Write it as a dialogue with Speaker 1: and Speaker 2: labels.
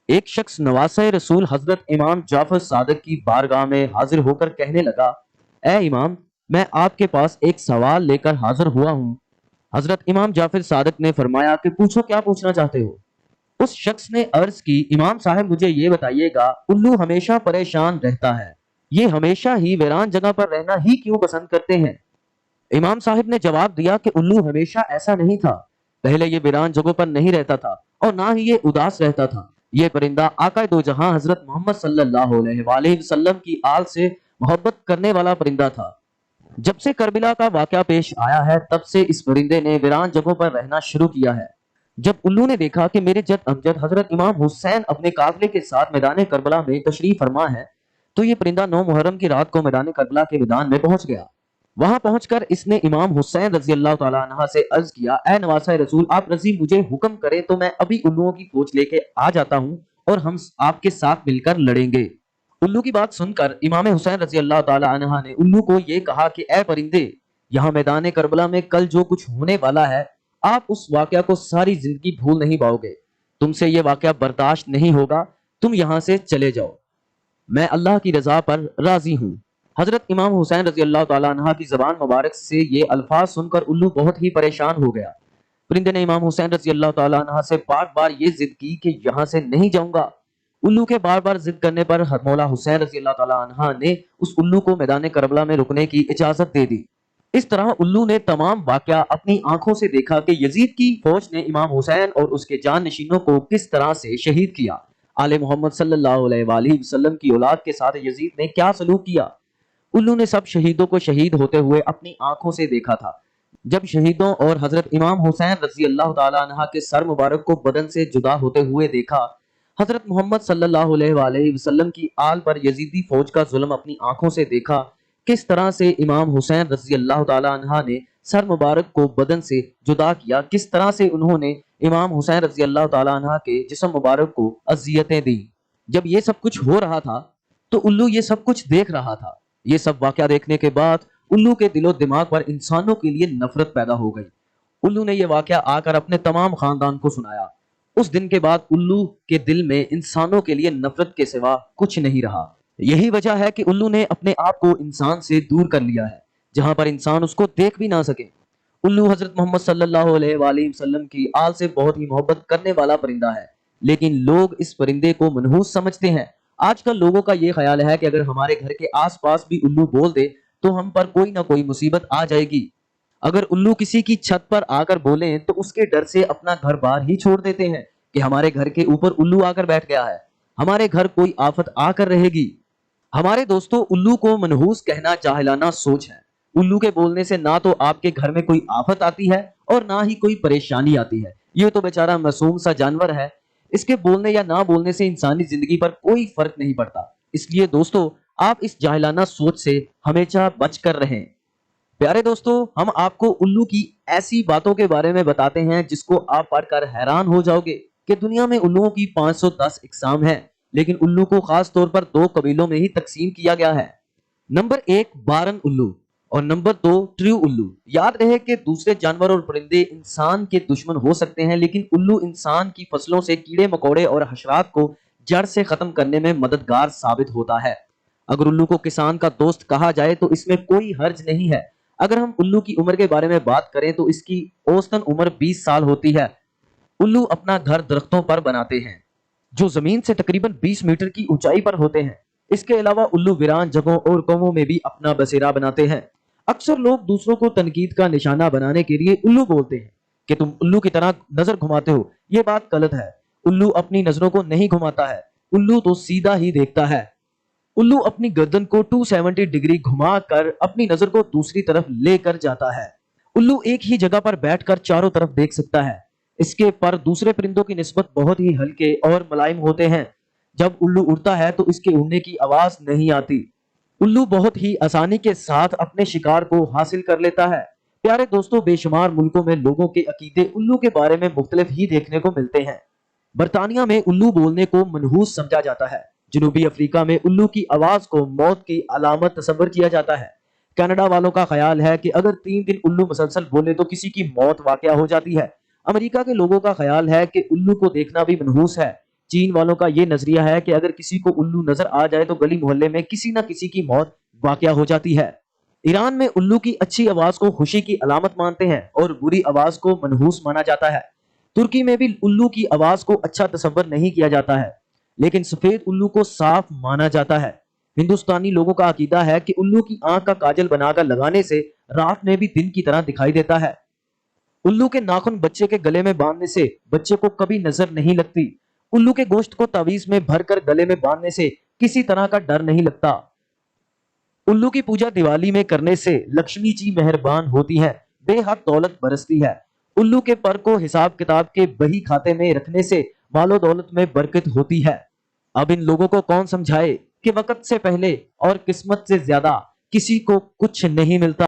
Speaker 1: ایک شخص نواسۂ رسول حضرت امام جعفر صادق کی بارگاہ میں حاضر ہو کر کہنے لگا، اے امام، میں آپ کے پاس ایک سوال لے کر حاضر ہوا ہوں۔ حضرت امام جعفر صادق نے فرمایا کہ پوچھو، کیا پوچھنا چاہتے ہو؟ اس شخص نے عرض کی، امام صاحب مجھے یہ بتائیے گا، الو ہمیشہ پریشان رہتا ہے، یہ ہمیشہ ہی ویران جگہ پر رہنا ہی کیوں پسند کرتے ہیں؟ امام صاحب نے جواب دیا کہ الو ہمیشہ ایسا نہیں تھا، پہلے یہ ویران جگہوں پر نہیں رہتا تھا اور نہ ہی یہ اداس رہتا تھا۔ یہ پرندہ آقا دو جہاں حضرت محمد صلی اللہ علیہ وآلہ وسلم کی آل سے محبت کرنے والا پرندہ تھا۔ جب سے کربلا کا واقعہ پیش آیا ہے تب سے اس پرندے نے ویران جگہوں پر رہنا شروع کیا ہے۔ جب الو نے دیکھا کہ میرے جد امجد حضرت امام حسین اپنے قافلے کے ساتھ میدان کربلا میں تشریف فرما ہے تو یہ پرندہ 9 محرم کی رات کو میدان کربلا کے میدان میں پہنچ گیا۔ وہاں پہنچ کر اس نے امام حسین رضی اللہ تعالیٰ عنہ سے عرض کیا، اے نواسہ رسول، آپ رضی مجھے حکم کریں تو میں ابھی الوؤں کی فوج لے کے آ جاتا ہوں اور ہم آپ کے ساتھ مل کر لڑیں گے۔ الو کی بات سن کر امام حسین رضی اللہ تعالیٰ عنہ نے الو کو یہ کہا کہ اے پرندے، یہاں میدان کربلا میں کل جو کچھ ہونے والا ہے آپ اس واقعہ کو ساری زندگی بھول نہیں پاؤ گے، تم سے یہ واقعہ برداشت نہیں ہوگا، تم یہاں سے چلے جاؤ، میں اللہ کی رضا پر راضی ہوں۔ حضرت امام حسین رضی اللہ تعالیٰ عنہ کی زبان مبارک سے یہ الفاظ سن کر الو بہت ہی پریشان ہو گیا۔ پرندے نے امام حسین رضی اللہ تعالیٰ عنہ سے بار بار یہ ضد کی کہ یہاں سے نہیں جاؤں گا۔ الو کے بار بار ضد کرنے پر مولا حسین رضی اللہ تعالیٰ عنہ نے اس الو کو میدان کربلا میں رکنے کی اجازت دے دی۔ اس طرح الو نے تمام واقعہ اپنی آنکھوں سے دیکھا کہ یزید کی فوج نے امام حسین اور اس کے جان نشینوں کو کس طرح سے شہید کیا، آل محمد صلی اللہ علیہ وآلہ وسلم کی اولاد کے ساتھ یزید نے کیا سلوک کیا۔ الو نے سب شہیدوں کو شہید ہوتے ہوئے اپنی آنکھوں سے دیکھا تھا۔ جب شہیدوں اور حضرت امام حسین رضی اللہ تعالی عنہ کے سر مبارک کو بدن سے جدا ہوتے ہوئے دیکھا، حضرت محمد صلی اللہ علیہ وآلہ وسلم کی آل پر یزیدی فوج کا ظلم اپنی آنکھوں سے دیکھا، کس طرح سے امام حسین رضی اللہ تعالی عنہ نے سر مبارک کو بدن سے جدا کیا، کس طرح سے انہوں نے امام حسین رضی اللہ تعالی عنہ کے جسم مبارک کو اذیتیں دی۔ جب یہ سب کچھ ہو رہا تھا تو الو یہ سب کچھ دیکھ رہا تھا۔ یہ سب واقعہ دیکھنے کے بعد الو کے دل و دماغ پر انسانوں کے لیے نفرت پیدا ہو گئی۔ الو نے یہ واقعہ آ کر اپنے تمام خاندان کو سنایا۔ اس دن کے بعد الو کے دل میں انسانوں کے لیے نفرت کے سوا کچھ نہیں رہا۔ یہی وجہ ہے کہ الو نے اپنے آپ کو انسان سے دور کر لیا ہے، جہاں پر انسان اس کو دیکھ بھی نہ سکے۔ الو حضرت محمد صلی اللہ علیہ وآلہ وسلم کی آل سے بہت ہی محبت کرنے والا پرندہ ہے، لیکن لوگ اس پرندے کو منحوس سمجھتے ہیں۔ آج کل لوگوں کا یہ خیال ہے کہ اگر ہمارے گھر کے آس پاس بھی الو بول دے تو ہم پر کوئی نہ کوئی مصیبت آ جائے گی۔ اگر الو کسی کی چھت پر آ کر بولیں تو اس کے ڈر سے اپنا گھر بار ہی چھوڑ دیتے ہیں کہ ہمارے گھر کے اوپر الو آ کر بیٹھ گیا ہے، ہمارے گھر کوئی آفت آ کر رہے گی۔ ہمارے دوستو، الو کو منحوس کہنا جاہلانہ سوچ ہے۔ الو کے بولنے سے نہ تو آپ کے گھر میں کوئی آفت آتی ہے اور نہ ہی کوئی پریشانی آتی ہے۔ یہ تو بیچارہ معصوم سا جانور ہے، اس کے بولنے یا نہ بولنے سے انسانی زندگی پر کوئی فرق نہیں پڑتا۔ اس لیے دوستو، آپ اس جاہلانہ سوچ سے ہمیشہ بچ کر رہیں۔ پیارے دوستو، ہم آپ کو الو کی ایسی باتوں کے بارے میں بتاتے ہیں جس کو آپ پڑھ کر حیران ہو جاؤ گے کہ دنیا میں الوؤں کی 510 اقسام ہیں، لیکن الو کو خاص طور پر 2 قبیلوں میں ہی تقسیم کیا گیا ہے۔ نمبر 1 بارن الو اور نمبر 2 ٹریو الو۔ یاد رہے کہ دوسرے جانور اور پرندے انسان کے دشمن ہو سکتے ہیں، لیکن الو انسان کی فصلوں سے کیڑے مکوڑے اور حشرات کو جڑ سے ختم کرنے میں مددگار ثابت ہوتا ہے۔ اگر الو کو کسان کا دوست کہا جائے تو اس میں کوئی حرج نہیں ہے۔ اگر ہم الو کی عمر کے بارے میں بات کریں تو اس کی اوسطاً عمر 20 سال ہوتی ہے۔ الو اپنا گھر درختوں پر بناتے ہیں جو زمین سے تقریباً 20 میٹر کی اونچائی پر ہوتے ہیں۔ اس کے علاوہ الو ویران جگہوں اور قوموں میں بھی اپنا بسیرا بناتے ہیں۔ اکثر لوگ دوسروں کو تنقید کا نشانہ بنانے کے لیے الو بولتے ہیں کہ تم الو کی طرح نظر گھماتے ہو۔ یہ بات غلط ہے۔ الو اپنی نظروں کو نہیں گھماتا ہے، الو تو سیدھا ہی دیکھتا ہے۔ الو اپنی گردن کو 270 ڈگری گھما کر اپنی نظر کو دوسری طرف لے کر جاتا ہے۔ الو ایک ہی جگہ پر بیٹھ کر چاروں طرف دیکھ سکتا ہے۔ اس کے پر دوسرے پرندوں کی نسبت بہت ہی ہلکے اور ملائم ہوتے ہیں۔ جب الو اڑتا ہے تو اس کے اڑنے کی آواز نہیں آتی۔ الو بہت ہی آسانی کے ساتھ اپنے شکار کو حاصل کر لیتا ہے۔ پیارے دوستو، بے شمار ملکوں میں لوگوں کے عقیدے الو کے بارے میں مختلف ہی دیکھنے کو ملتے ہیں۔ برطانیہ میں الو بولنے کو منحوس سمجھا جاتا ہے۔ جنوبی افریقہ میں الو کی آواز کو موت کی علامت تصور کیا جاتا ہے۔ کینیڈا والوں کا خیال ہے کہ اگر 3 دن الو مسلسل بولے تو کسی کی موت واقع ہو جاتی ہے۔ امریکہ کے لوگوں کا خیال ہے کہ الو کو دیکھنا بھی منحوس ہے۔ چین والوں کا یہ نظریہ ہے کہ اگر کسی کو الو نظر آ جائے تو گلی محلے میں کسی نہ کسی کی موت واقع ہو جاتی ہے۔ ایران میں الو کی اچھی آواز کو خوشی کی علامت مانتے ہیں اور بری آواز کو منحوس مانا جاتا ہے۔ ترکی میں بھی الو کی آواز کو اچھا تصور نہیں کیا جاتا ہے، لیکن سفید الو کو صاف مانا جاتا ہے۔ ہندوستانی لوگوں کا عقیدہ ہے کہ الو کی آنکھ کا کاجل بنا کر لگانے سے رات میں بھی دن کی طرح دکھائی دیتا ہے۔ الو کے ناخن بچے کے گلے میں باندھنے سے بچے کو کبھی نظر نہیں لگتی۔ الو کے گوشت کو تعویذ میں بھر کر گلے میں باندھنے سے کسی طرح کا ڈر نہیں لگتا۔ الو کی پوجا دیوالی میں کرنے سے لکشمی جی مہربان ہوتی ہے، بے حد دولت برستی ہے۔ الو کے پر کو حساب کتاب کے بہی کھاتے میں رکھنے سے مال و دولت میں برکت ہوتی ہے۔ اب ان لوگوں کو کون سمجھائے کہ وقت سے پہلے اور قسمت سے زیادہ کسی کو کچھ نہیں ملتا۔